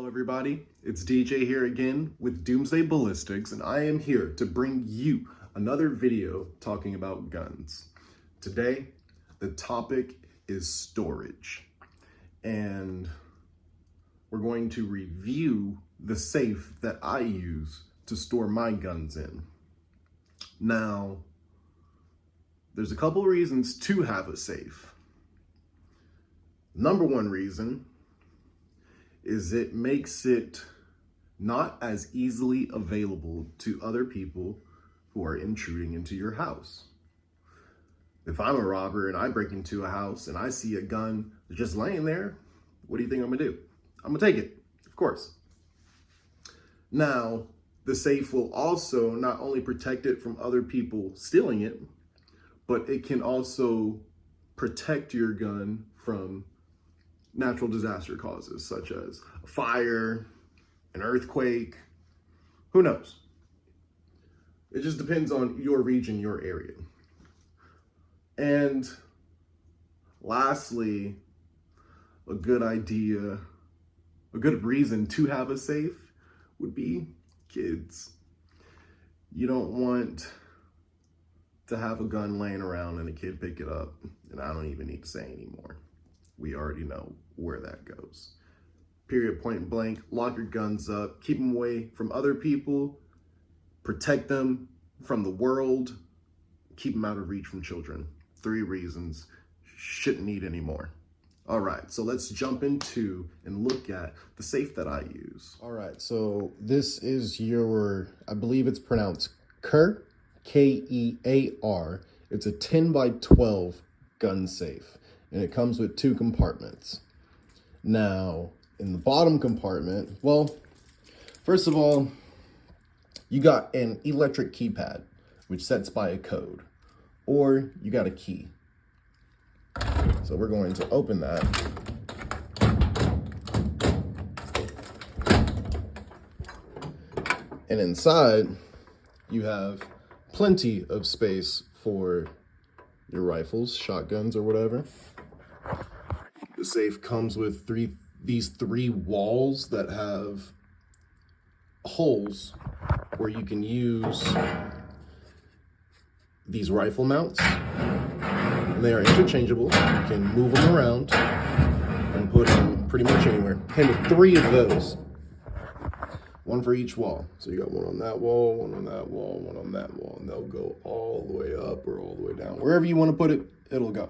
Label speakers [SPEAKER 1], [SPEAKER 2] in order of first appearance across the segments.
[SPEAKER 1] everybody, it's DJ here again with Doomsday Ballistics, and I am here to bring you another video talking about guns. Today, the topic is storage, and we're going to review the safe that I use to store my guns in. Now, there's a couple reasons to have a safe. Number one reason is it makes it not as easily available to other people who are intruding into your house. If I'm a robber and I break into a house and I see a gun just laying there, what do you think I'm gonna do? I'm gonna take it, of course. Now, the safe will also not only protect it from other people stealing it, but it can also protect your gun from natural disaster causes such as a fire, an earthquake, who knows? It just depends on your region, your area. And lastly, a good reason to have a safe would be kids. You don't want to have a gun laying around and a kid pick it up, and I don't even need to say anymore. We already know where that goes. Period, point blank. Lock your guns up, keep them away from other people, protect them from the world, keep them out of reach from children. 3 reasons, shouldn't need any more. All right, so let's jump into and look at the safe that I use. All right, so this is your, I believe it's pronounced KAER, K-E-A-R. It's a 10 by 12 gun safe, and it comes with 2 compartments. Now, in the bottom compartment, well, first of all, you got an electric keypad, which sets by a code, or you got a key. So we're going to open that. And inside, you have plenty of space for your rifles, shotguns, or whatever. The safe comes with these three walls that have holes where you can use these rifle mounts. And they are interchangeable. You can move them around and put them pretty much anywhere. Came with 3 of those. 1 for each wall. So you got 1 on that wall, 1 on that wall, 1 on that wall, and they'll go all the way up or all the way down. Wherever you want to put it, it'll go.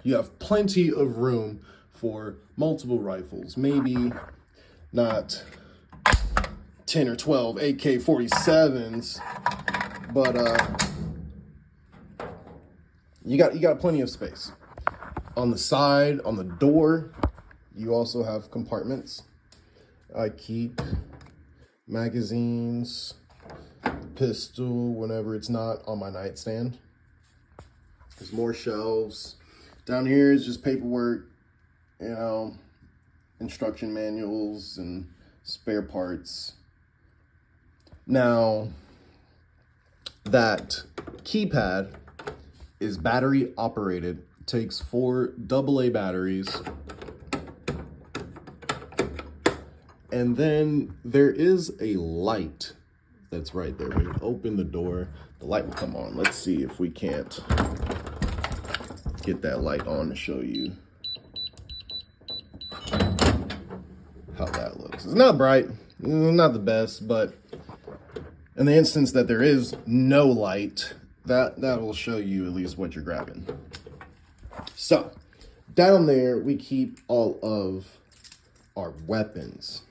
[SPEAKER 1] You have plenty of room for multiple rifles. Maybe not 10 or 12 AK-47s, but you got plenty of space. On the side, on the door, you also have compartments. I keep magazines, pistol, whenever it's not on my nightstand. There's more shelves. Down here is just paperwork, you know, instruction manuals and spare parts. Now, that keypad is battery operated. It takes 4 AA batteries. And then there is a light that's right there. When you open the door, the light will come on. Let's see if we can't get that light on to show you how that looks. It's not bright, not the best, but in the instance that there is no light, that will show you at least what you're grabbing. So down there, we keep all of our weapons.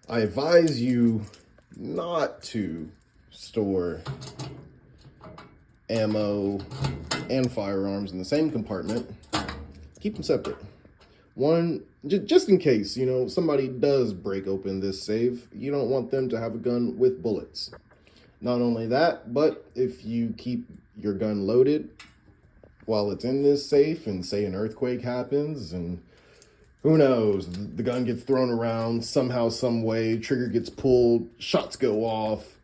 [SPEAKER 1] I advise you not to store ammo and firearms in the same compartment. Keep them separate. One, just in case, you know, somebody does break open this safe, you don't want them to have a gun with bullets. Not only that, but if you keep your gun loaded while it's in this safe and say an earthquake happens and who knows, the gun gets thrown around somehow, some way, trigger gets pulled, shots go off,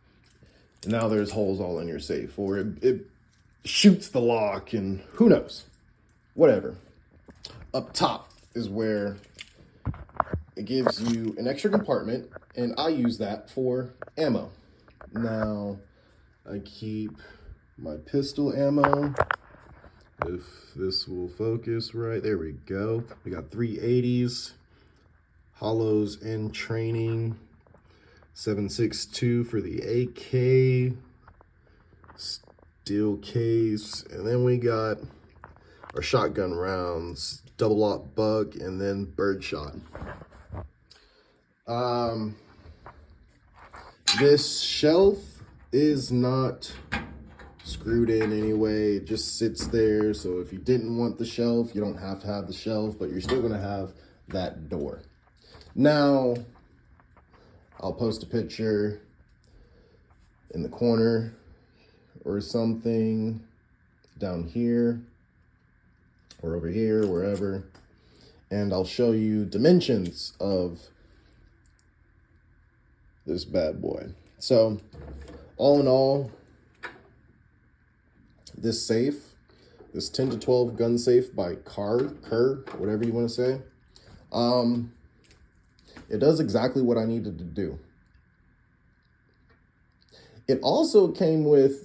[SPEAKER 1] and now there's holes all in your safe, or it shoots the lock, and who knows, whatever. Up top is where it gives you an extra compartment, and I use that for ammo. Now, I keep my pistol ammo. If this will focus right, there we go. We got 380s, hollows in training, 7.62 for the AK, steel case, and then we got our shotgun rounds, double aught buck, and then birdshot. This shelf is not screwed in anyway. It just sits there, so if you didn't want the shelf, you don't have to have the shelf, but you're still gonna have that door. Now, I'll post a picture in the corner or something down here or over here, wherever, and I'll show you dimensions of this bad boy. So, all in all, this safe, this 10 to 12 gun safe by KAER, whatever you want to say, it does exactly what I needed to do. It also came with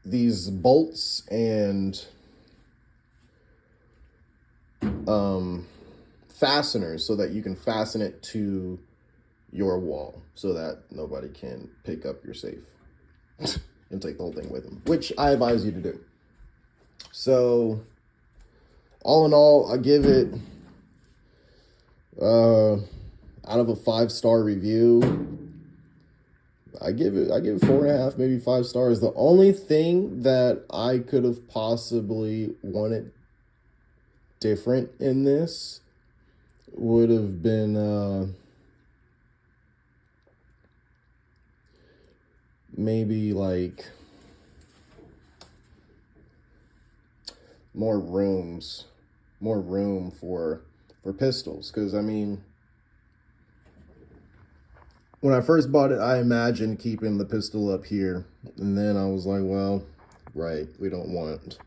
[SPEAKER 1] these bolts and fasteners so that you can fasten it to your wall so that nobody can pick up your safe and take the whole thing with them, which I advise you to do. So all in all, I give it out of a 5-star review, I give it 4.5, maybe 5 stars. The only thing that I could have possibly wanted different in this would have been maybe like more room for pistols, because I mean, when I first bought it, I imagined keeping the pistol up here, and then I was like, well, right, we don't want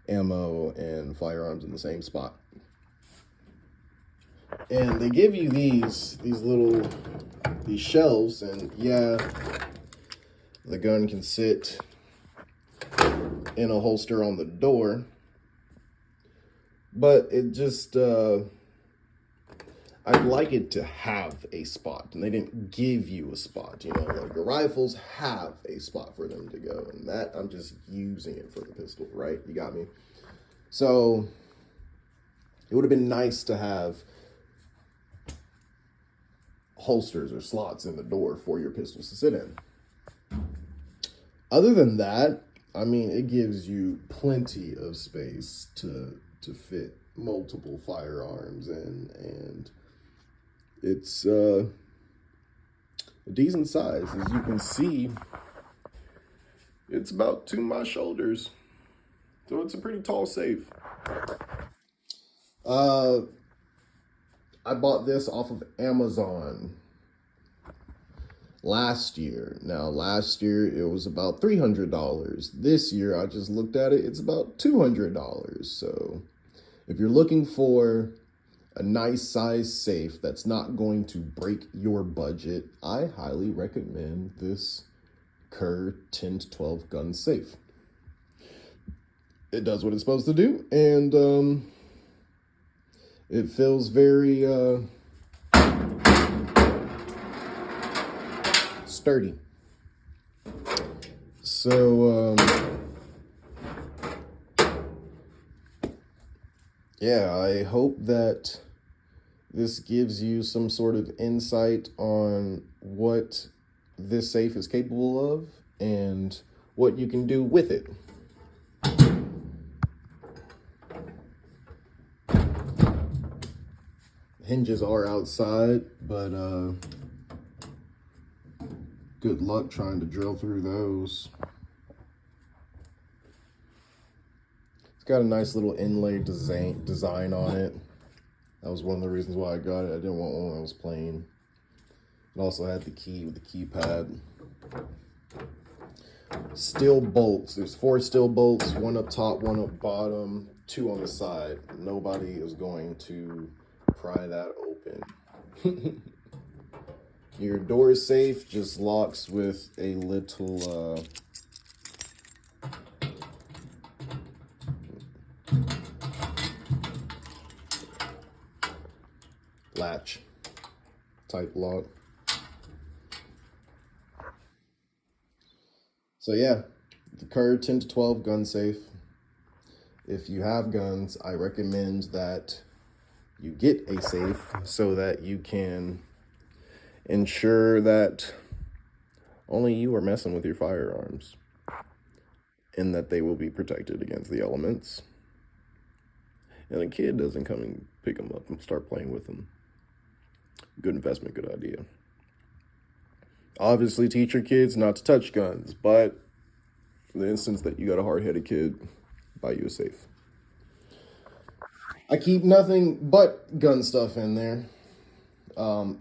[SPEAKER 1] ammo and firearms in the same spot. And they give you these shelves, and yeah, the gun can sit in a holster on the door, but it just I'd like it to have a spot, and they didn't give you a spot. You know, like your rifles have a spot for them to go, and that I'm just using it for the pistol, right? You got me? So it would have been nice to have holsters or slots in the door for your pistols to sit in. Other than that, I mean, it gives you plenty of space to fit multiple firearms in, and it's a decent size. As you can see, it's about to my shoulders, so it's a pretty tall safe. I bought this off of Amazon last year. Now, last year it was about $300. This year, I just looked at it, it's about $200. So if you're looking for a nice size safe that's not going to break your budget, I highly recommend this KAER 10 to 12 gun safe. It does what it's supposed to do, and it feels very sturdy. So yeah, I hope that this gives you some sort of insight on what this safe is capable of and what you can do with it. Hinges are outside, but good luck trying to drill through those. It's got a nice little inlay design on it. That was one of the reasons why I got it. I didn't want one when I was playing. It also had the key with the keypad. Steel bolts. There's 4 steel bolts, 1 up top, 1 up bottom, 2 on the side. Nobody is going to pry that open. Your door safe just locks with a little latch type lock. So yeah, the KAER 10 to 12 gun safe. If you have guns, I recommend that you get a safe so that you can ensure that only you are messing with your firearms and that they will be protected against the elements. And a kid doesn't come and pick them up and start playing with them. Good investment, good idea. Obviously, teach your kids not to touch guns, but in the instance that you got a hard-headed kid, buy you a safe. I keep nothing but gun stuff in there.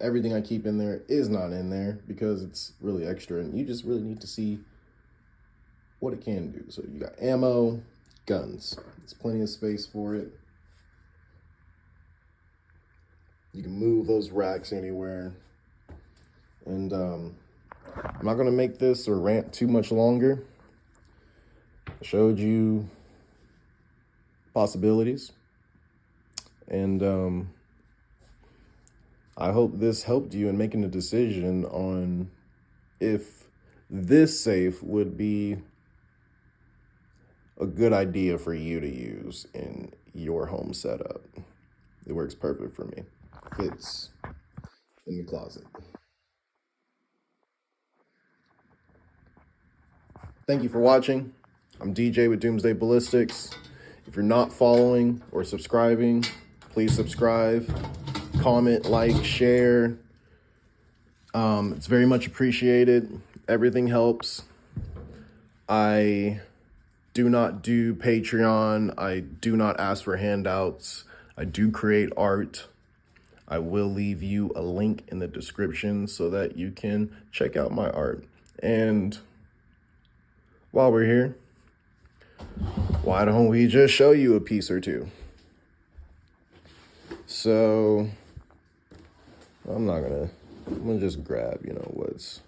[SPEAKER 1] Everything I keep in there is not in there because it's really extra, and you just really need to see what it can do. So you got ammo, guns. There's plenty of space for it. You can move those racks anywhere. And I'm not going to make this or rant too much longer. I showed you possibilities. And I hope this helped you in making a decision on if this safe would be a good idea for you to use in your home setup. It works perfect for me. Fits in the closet. Thank you for watching. I'm DJ with Doomsday Ballistics. If you're not following or subscribing, please subscribe, comment, like, share. It's very much appreciated. Everything helps. I do not do Patreon. I do not ask for handouts. I do create art. I will leave you a link in the description so that you can check out my art. And while we're here, why don't we just show you a piece or two? So I'm gonna just grab, what's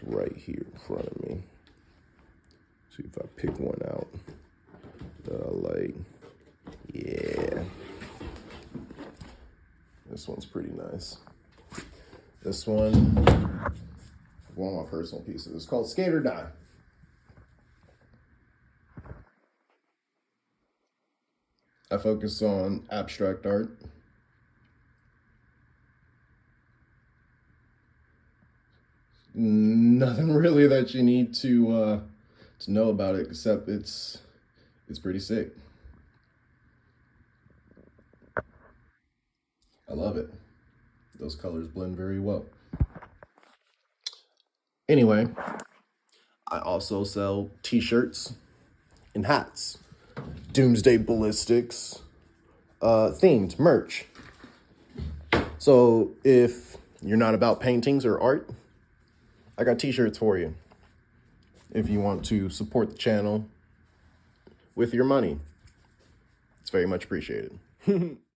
[SPEAKER 1] right here in front of me. See if I pick one out that I like. Yeah. This one's pretty nice. This one of my personal pieces. It's called Skate or Die. I focus on abstract art. Nothing really that you need to know about it, except it's pretty sick. I love it. Those colors blend very well. Anyway, I also sell t-shirts and hats. Doomsday Ballistics themed merch. So if you're not about paintings or art, I got t-shirts for you. If you want to support the channel with your money, it's very much appreciated.